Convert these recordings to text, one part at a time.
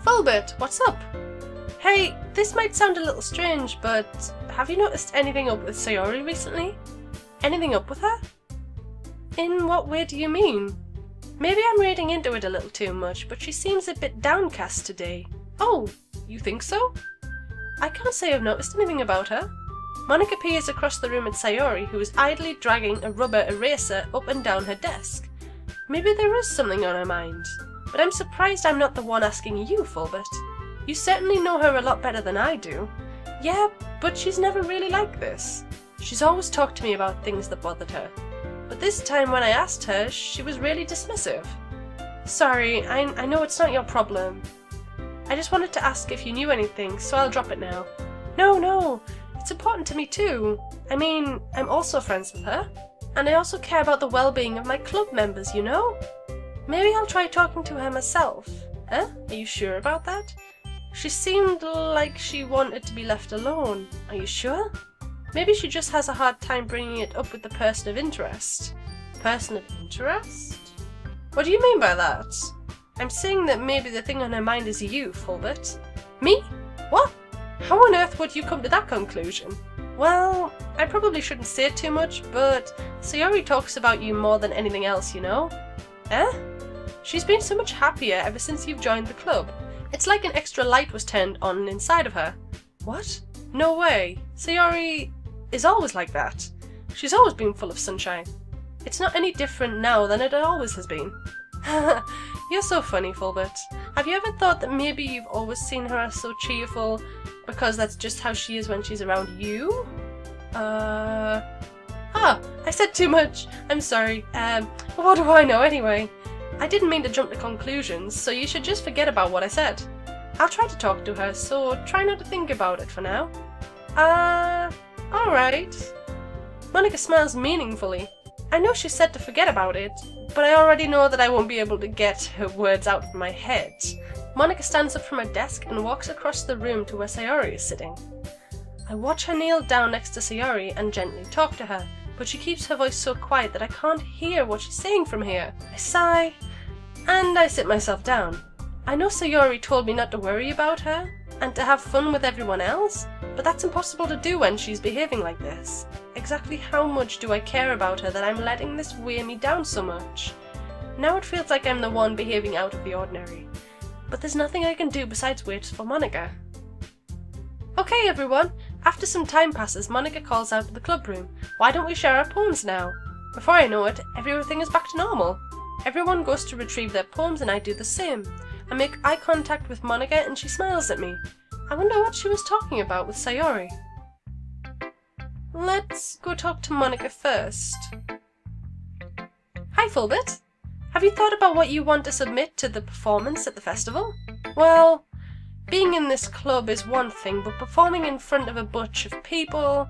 Fulbert, what's up? Hey, this might sound a little strange, but have you noticed anything up with Sayori recently? Anything up with her? In what way do you mean? Maybe I'm reading into it a little too much, but she seems a bit downcast today. Oh, you think so? I can't say I've noticed anything about her. Monika peers across the room at Sayori, who is idly dragging a rubber eraser up and down her desk. Maybe there is something on her mind. But I'm surprised I'm not the one asking you, Fulbert. You certainly know her a lot better than I do. Yeah, but she's never really like this. She's always talked to me about things that bothered her. But this time when I asked her, she was really dismissive. Sorry, I know it's not your problem. I just wanted to ask if you knew anything, so I'll drop it now. No, it's important to me too. I mean, I'm also friends with her. And I also care about the well-being of my club members, you know? Maybe I'll try talking to her myself. Huh? Are you sure about that? She seemed like she wanted to be left alone. Are you sure? Maybe she just has a hard time bringing it up with the person of interest. Person of interest? What do you mean by that? I'm saying that maybe the thing on her mind is you, Fulbert. Me? What? How on earth would you come to that conclusion? Well, I probably shouldn't say too much, but Sayori talks about you more than anything else, you know? Eh? She's been so much happier ever since you've joined the club. It's like an extra light was turned on inside of her. What? No way. Sayori is always like that. She's always been full of sunshine. It's not any different now than it always has been. You're so funny, Fulbert. Have you ever thought that maybe you've always seen her as so cheerful because that's just how she is when she's around you? I said too much. I'm sorry. What do I know anyway? I didn't mean to jump to conclusions, so you should just forget about what I said. I'll try to talk to her, so try not to think about it for now. Alright. Monika smiles meaningfully. I know she said to forget about it, but I already know that I won't be able to get her words out of my head. Monika stands up from her desk and walks across the room to where Sayori is sitting. I watch her kneel down next to Sayori and gently talk to her, but she keeps her voice so quiet that I can't hear what she's saying from here. I sigh, and I sit myself down. I know Sayori told me not to worry about her, and to have fun with everyone else, but that's impossible to do when she's behaving like this. Exactly how much do I care about her that I'm letting this weigh me down so much? Now it feels like I'm the one behaving out of the ordinary. But there's nothing I can do besides wait for Monika. Okay everyone, after some time passes, Monika calls out to the club room. Why don't we share our poems now? Before I know it, everything is back to normal. Everyone goes to retrieve their poems and I do the same. I make eye contact with Monika and she smiles at me. I wonder what she was talking about with Sayori. Let's go talk to Monika first. Hi Fulbert. Have you thought about what you want to submit to the performance at the festival? Well, being in this club is one thing, but performing in front of a bunch of people...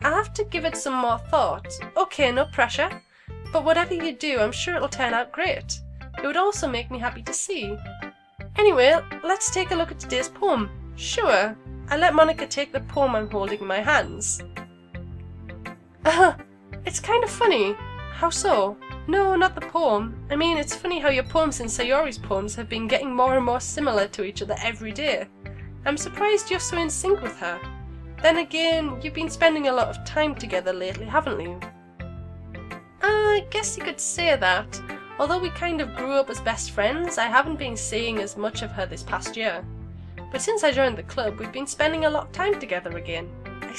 I'll have to give it some more thought. Okay, no pressure. But whatever you do, I'm sure it'll turn out great. It would also make me happy to see. Anyway, let's take a look at today's poem. Sure. I let Monika take the poem I'm holding in my hands. It's kind of funny. How so? No, not the poem. I mean, it's funny how your poems and Sayori's poems have been getting more and more similar to each other every day. I'm surprised you're so in sync with her. Then again, you've been spending a lot of time together lately, haven't you? I guess you could say that. Although we kind of grew up as best friends, I haven't been seeing as much of her this past year. But since I joined the club, we've been spending a lot of time together again. I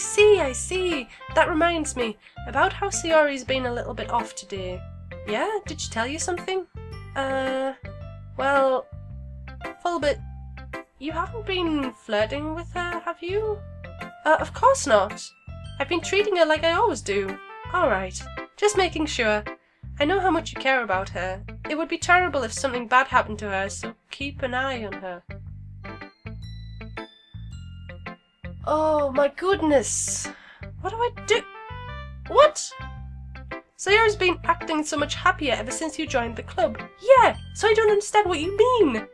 see. That reminds me, about how Sayori's been a little bit off today. Yeah? Did she tell you something? Well... Fulbert, you haven't been flirting with her, have you? Of course not. I've been treating her like I always do. Alright, just making sure. I know how much you care about her. It would be terrible if something bad happened to her, so keep an eye on her. Oh my goodness! What do I do? What? Sayori's been acting so much happier ever since you joined the club. Yeah, so I don't understand what you mean.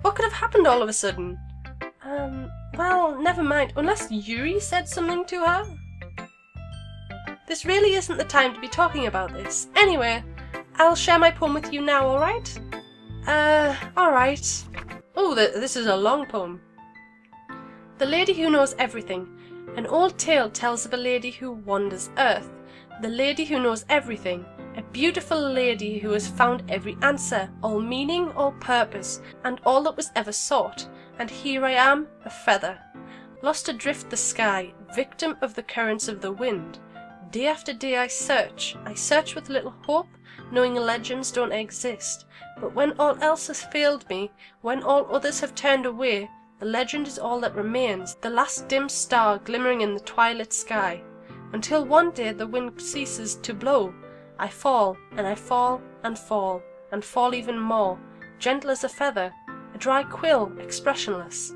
What could have happened all of a sudden? Well, never mind, unless Yuri said something to her. This really isn't the time to be talking about this. Anyway, I'll share my poem with you now, alright? Alright. Oh, this is a long poem. The lady who knows everything. An old tale tells of a lady who wanders earth. The lady who knows everything. A beautiful lady who has found every answer, all meaning, all purpose, and all that was ever sought. And here I am, a feather, lost adrift the sky, victim of the currents of the wind. Day after day I search with little hope, knowing legends don't exist. But when all else has failed me, when all others have turned away, the legend is all that remains, the last dim star glimmering in the twilit sky. Until one day the wind ceases to blow. I fall, and I fall, and fall, and fall even more, gentle as a feather, a dry quill, expressionless.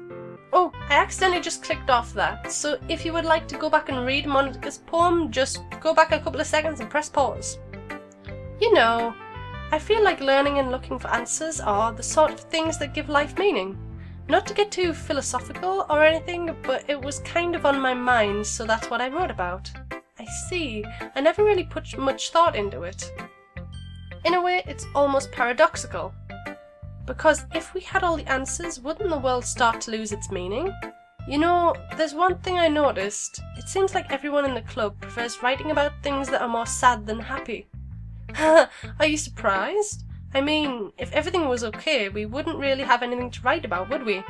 Oh, I accidentally just clicked off that, so if you would like to go back and read Monika's poem, just go back a couple of seconds and press pause. You know, I feel like learning and looking for answers are the sort of things that give life meaning. Not to get too philosophical or anything, but it was kind of on my mind, so that's what I wrote about. I see. I never really put much thought into it. In a way, it's almost paradoxical. Because if we had all the answers, wouldn't the world start to lose its meaning? You know, there's one thing I noticed. It seems like everyone in the club prefers writing about things that are more sad than happy. Are you surprised? I mean, if everything was okay, we wouldn't really have anything to write about, would we?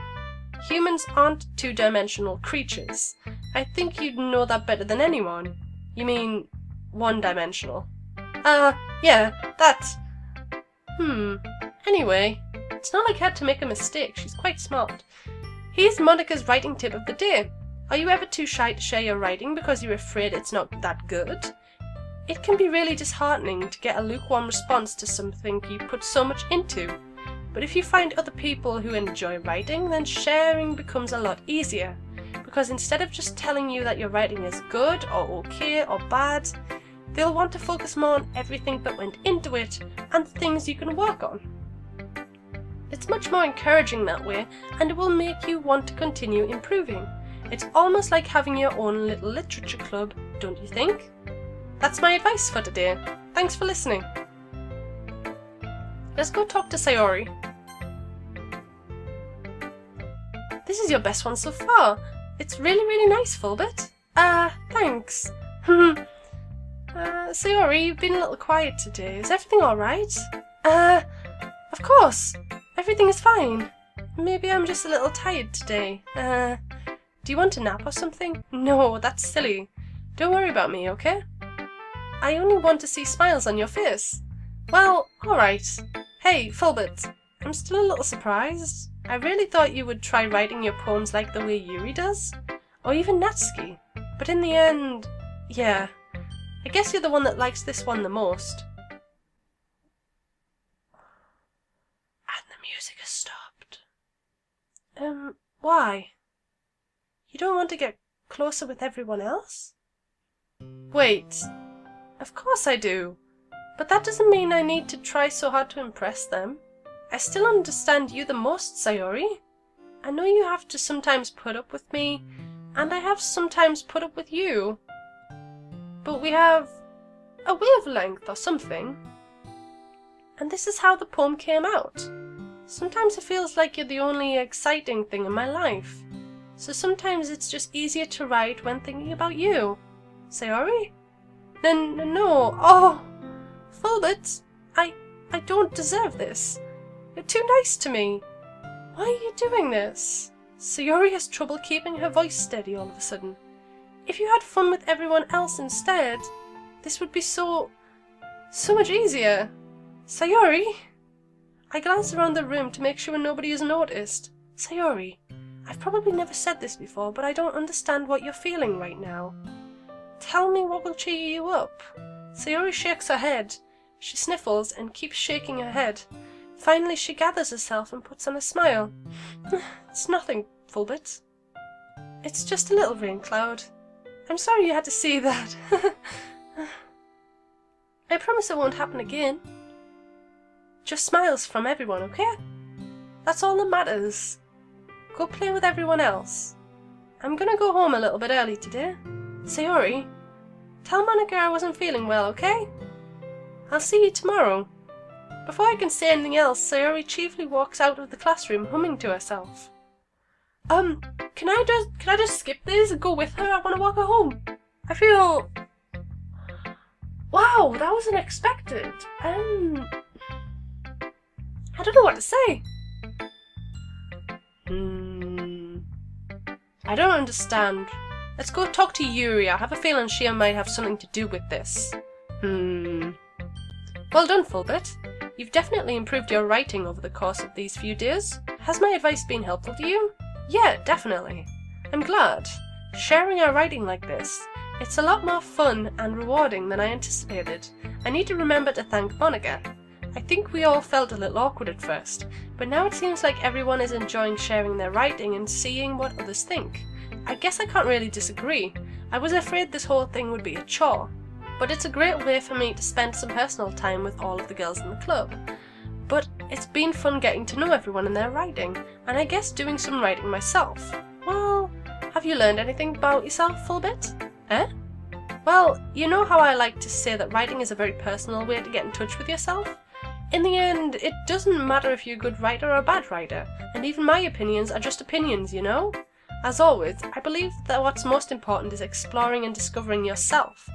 Humans aren't two-dimensional creatures. I think you'd know that better than anyone. You mean, one-dimensional? Yeah, that. Anyway, it's not like I had to make a mistake, she's quite smart. Here's Monika's writing tip of the day. Are you ever too shy to share your writing because you're afraid it's not that good? It can be really disheartening to get a lukewarm response to something you put so much into. But if you find other people who enjoy writing, then sharing becomes a lot easier. Because instead of just telling you that your writing is good or okay or bad, they'll want to focus more on everything that went into it and the things you can work on. It's much more encouraging that way, and it will make you want to continue improving. It's almost like having your own little literature club, don't you think? That's my advice for today. Thanks for listening. Let's go talk to Sayori. This is your best one so far. It's really nice, Fulbert. Thanks. Sayori, you've been a little quiet today. Is everything alright? Of course. Everything is fine. Maybe I'm just a little tired today. Do you want a nap or something? No, that's silly. Don't worry about me, okay? I only want to see smiles on your face. Well, alright. Hey, Fulbert, I'm still a little surprised. I really thought you would try writing your poems like the way Yuri does, or even Natsuki. But in the end, yeah, I guess you're the one that likes this one the most. And the music has stopped. Why? You don't want to get closer with everyone else? Wait. Of course I do, but that doesn't mean I need to try so hard to impress them. I still understand you the most, Sayori. I know you have to sometimes put up with me, and I have sometimes put up with you. But we have a wavelength or something. And this is how the poem came out. Sometimes it feels like you're the only exciting thing in my life. So sometimes it's just easier to write when thinking about you. Sayori? No. Oh, Fulbert, I don't deserve this. You're too nice to me. Why are you doing this? Sayori has trouble keeping her voice steady all of a sudden. If you had fun with everyone else instead, this would be so much easier. Sayori? I glanced around the room to make sure nobody has noticed. Sayori, I've probably never said this before, but I don't understand what you're feeling right now. Tell me what will cheer you up. Sayori shakes her head. She sniffles and keeps shaking her head. Finally she gathers herself and puts on a smile. It's nothing, Fulbert. It's just a little rain cloud. I'm sorry you had to see that. I promise it won't happen again. Just smiles from everyone, okay? That's all that matters. Go play with everyone else. I'm gonna go home a little bit early today. Sayori, tell Monika I wasn't feeling well, okay? I'll see you tomorrow. Before I can say anything else, Sayori chiefly walks out of the classroom humming to herself. Can I just skip this and go with her? I want to walk her home. I feel... Wow, that was unexpected. I don't know what to say. I don't understand. Let's go talk to Yuri. I have a feeling she might have something to do with this. Well done, Fulbert. You've definitely improved your writing over the course of these few days. Has my advice been helpful to you? Yeah, definitely. I'm glad. Sharing our writing like this, it's a lot more fun and rewarding than I anticipated. I need to remember to thank MONIKA. I think we all felt a little awkward at first, but now it seems like everyone is enjoying sharing their writing and seeing what others think. I guess I can't really disagree. I was afraid this whole thing would be a chore, but it's a great way for me to spend some personal time with all of the girls in the club. But it's been fun getting to know everyone and their writing, and I guess doing some writing myself. Well, have you learned anything about yourself, Fulbert? Well, you know how I like to say that writing is a very personal way to get in touch with yourself? In the end, it doesn't matter if you're a good writer or a bad writer, and even my opinions are just opinions, you know? As always, I believe that what's most important is exploring and discovering yourself.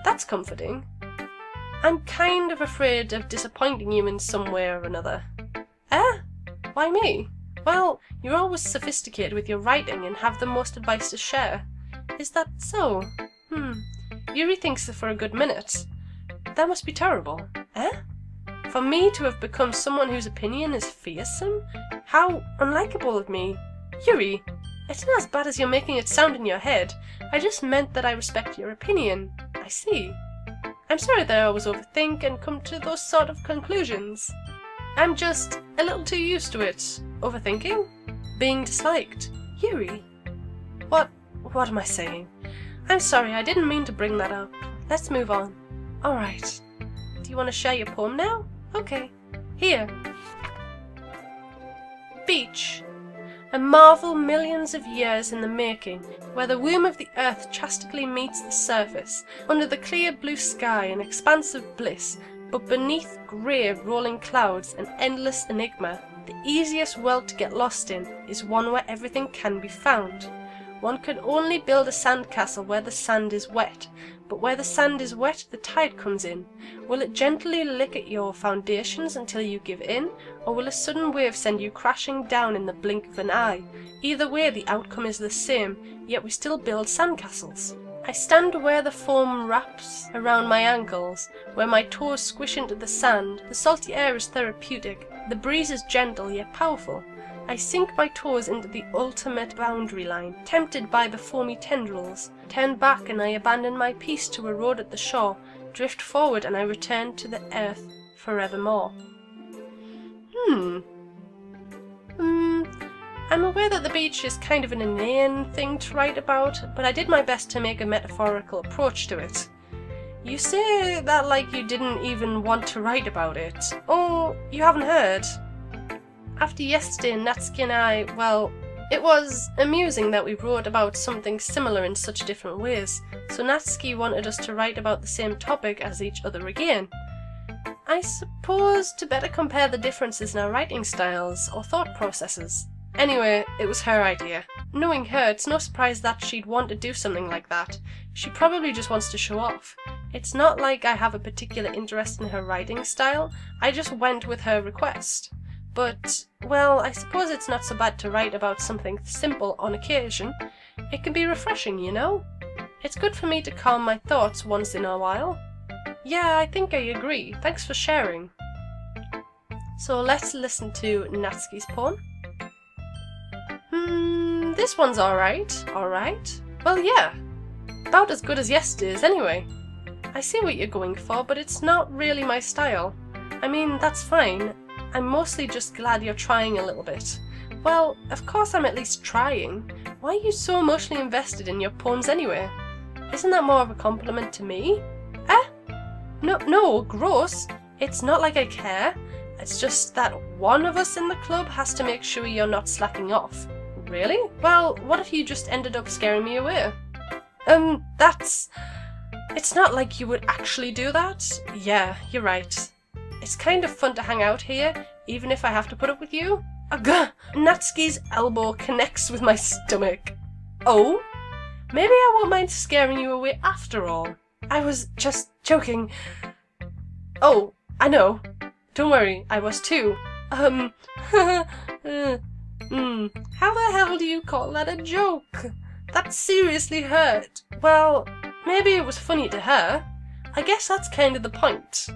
That's comforting. I'm kind of afraid of disappointing you in some way or another. Why me? Well, you're always sophisticated with your writing and have the most advice to share. Is that so? Yuri thinks it for a good minute. That must be terrible. For me to have become someone whose opinion is fearsome? How unlikable of me. Yuri, it's not as bad as you're making it sound in your head. I just meant that I respect your opinion. I see. I'm sorry that I always overthink and come to those sort of conclusions. I'm just a little too used to it. Overthinking? Being disliked. Yuri? What am I saying? I'm sorry, I didn't mean to bring that up. Let's move on. Alright. Do you want to share your poem now? Okay. Here. Beach. A marvel millions of years in the making, where the womb of the earth chastically meets the surface, under the clear blue sky an expanse of bliss, but beneath grey rolling clouds an endless enigma. The easiest world to get lost in is one where everything can be found. One can only build a sandcastle where the sand is wet, but where the sand is wet the tide comes in. Will it gently lick at your foundations until you give in, or will a sudden wave send you crashing down in the blink of an eye? Either way the outcome is the same, yet we still build sandcastles. I stand where the foam wraps around my ankles, where my toes squish into the sand. The salty air is therapeutic, the breeze is gentle yet powerful. I sink my toes into the ultimate boundary line, tempted by the foamy tendrils. Turn back and I abandon my peace to erode at the shore, drift forward and I return to the earth forevermore. I'm aware that the beach is kind of an inane thing to write about, but I did my best to make a metaphorical approach to it. You say that like you didn't even want to write about it. Oh, you haven't heard? After yesterday, Natsuki and I, well, it was amusing that we wrote about something similar in such different ways, so Natsuki wanted us to write about the same topic as each other again. I suppose to better compare the differences in our writing styles or thought processes. Anyway, it was her idea. Knowing her, it's no surprise that she'd want to do something like that. She probably just wants to show off. It's not like I have a particular interest in her writing style, I just went with her request. But, well, I suppose it's not so bad to write about something simple on occasion. It can be refreshing, you know? It's good for me to calm my thoughts once in a while. Yeah, I think I agree. Thanks for sharing. So let's listen to Natsuki's poem. This one's alright. Well, yeah. About as good as yesterday's anyway. I see what you're going for, but it's not really my style. I mean, that's fine. I'm mostly just glad you're trying a little bit. Well, of course I'm at least trying. Why are you so emotionally invested in your poems anyway? Isn't that more of a compliment to me? No, gross. It's not like I care. It's just that one of us in the club has to make sure you're not slacking off. Really? Well, what if you just ended up scaring me away? It's not like you would actually do that. Yeah, you're right. It's kind of fun to hang out here, even if I have to put up with you. Ugh! Natsuki's elbow connects with my stomach. Oh? Maybe I won't mind scaring you away after all. I was just joking. Oh, I know. Don't worry, I was too. How the hell do you call that a joke? That seriously hurt. Well, maybe it was funny to her. I guess that's kind of the point.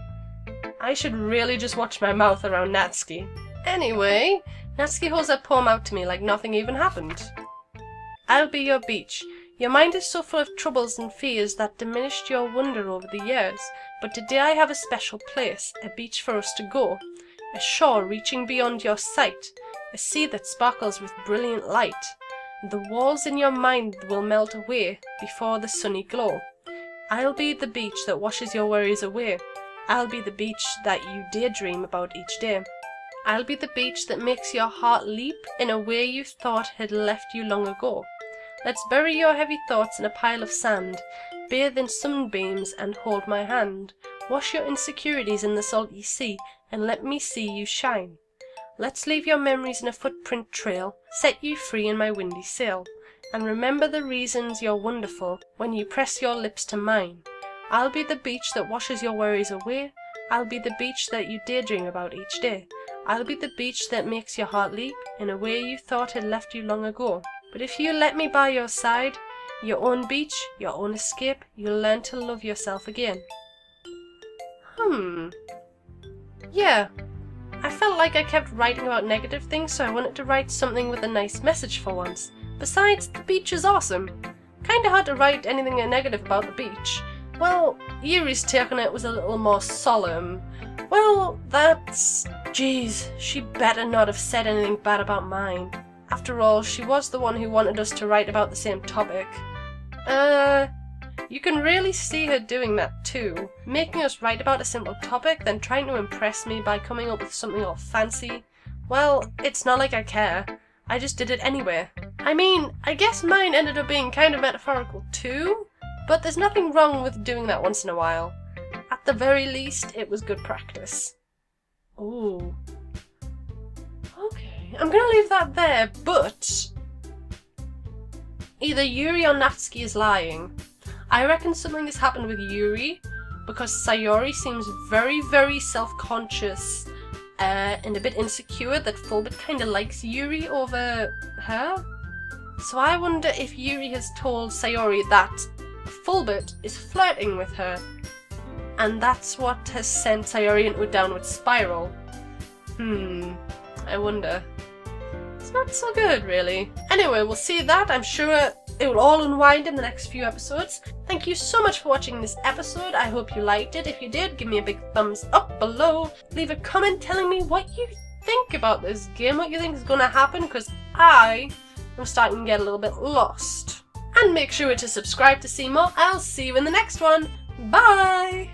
I should really just watch my mouth around Natsuki. Anyway, Natsuki holds her palm out to me like nothing even happened. I'll be your beach. Your mind is so full of troubles and fears that diminished your wonder over the years, but today I have a special place, a beach for us to go, a shore reaching beyond your sight, a sea that sparkles with brilliant light. The walls in your mind will melt away before the sunny glow. I'll be the beach that washes your worries away. I'll be the beach that you daydream about each day. I'll be the beach that makes your heart leap in a way you thought had left you long ago. Let's bury your heavy thoughts in a pile of sand, bathe in sunbeams and hold my hand. Wash your insecurities in the salty sea and let me see you shine. Let's leave your memories in a footprint trail, set you free in my windy sail, and remember the reasons you're wonderful when you press your lips to mine. I'll be the beach that washes your worries away. I'll be the beach that you daydream about each day. I'll be the beach that makes your heart leap in a way you thought had left you long ago. But if you let me by your side, your own beach, your own escape, you'll learn to love yourself again. Yeah. I felt like I kept writing about negative things, so I wanted to write something with a nice message for once. Besides, the beach is awesome. Kinda hard to write anything negative about the beach. Well, Yuri's take on it was a little more solemn. Well, that's... Jeez, she better not have said anything bad about mine. After all, she was the one who wanted us to write about the same topic. You can really see her doing that too. Making us write about a simple topic, then trying to impress me by coming up with something all fancy. Well, it's not like I care. I just did it anyway. I mean, I guess mine ended up being kind of metaphorical too, but there's nothing wrong with doing that once in a while. At the very least, it was good practice. Ooh. Okay, I'm gonna leave that there, but either Yuri or Natsuki is lying. I reckon something has happened with Yuri, because Sayori seems very, very self-conscious and a bit insecure that Fulbert kinda likes Yuri over her. So I wonder if Yuri has told Sayori that Fulbert is flirting with her, and that's what has sent Sayori into a downward spiral. I wonder. It's not so good, really. Anyway, we'll see that. I'm sure it will all unwind in the next few episodes. Thank you so much for watching this episode. I hope you liked it. If you did, give me a big thumbs up below. Leave a comment telling me what you think about this game, what you think is going to happen, because I am starting to get a little bit lost. And make sure to subscribe to see more. I'll see you in the next one. Bye!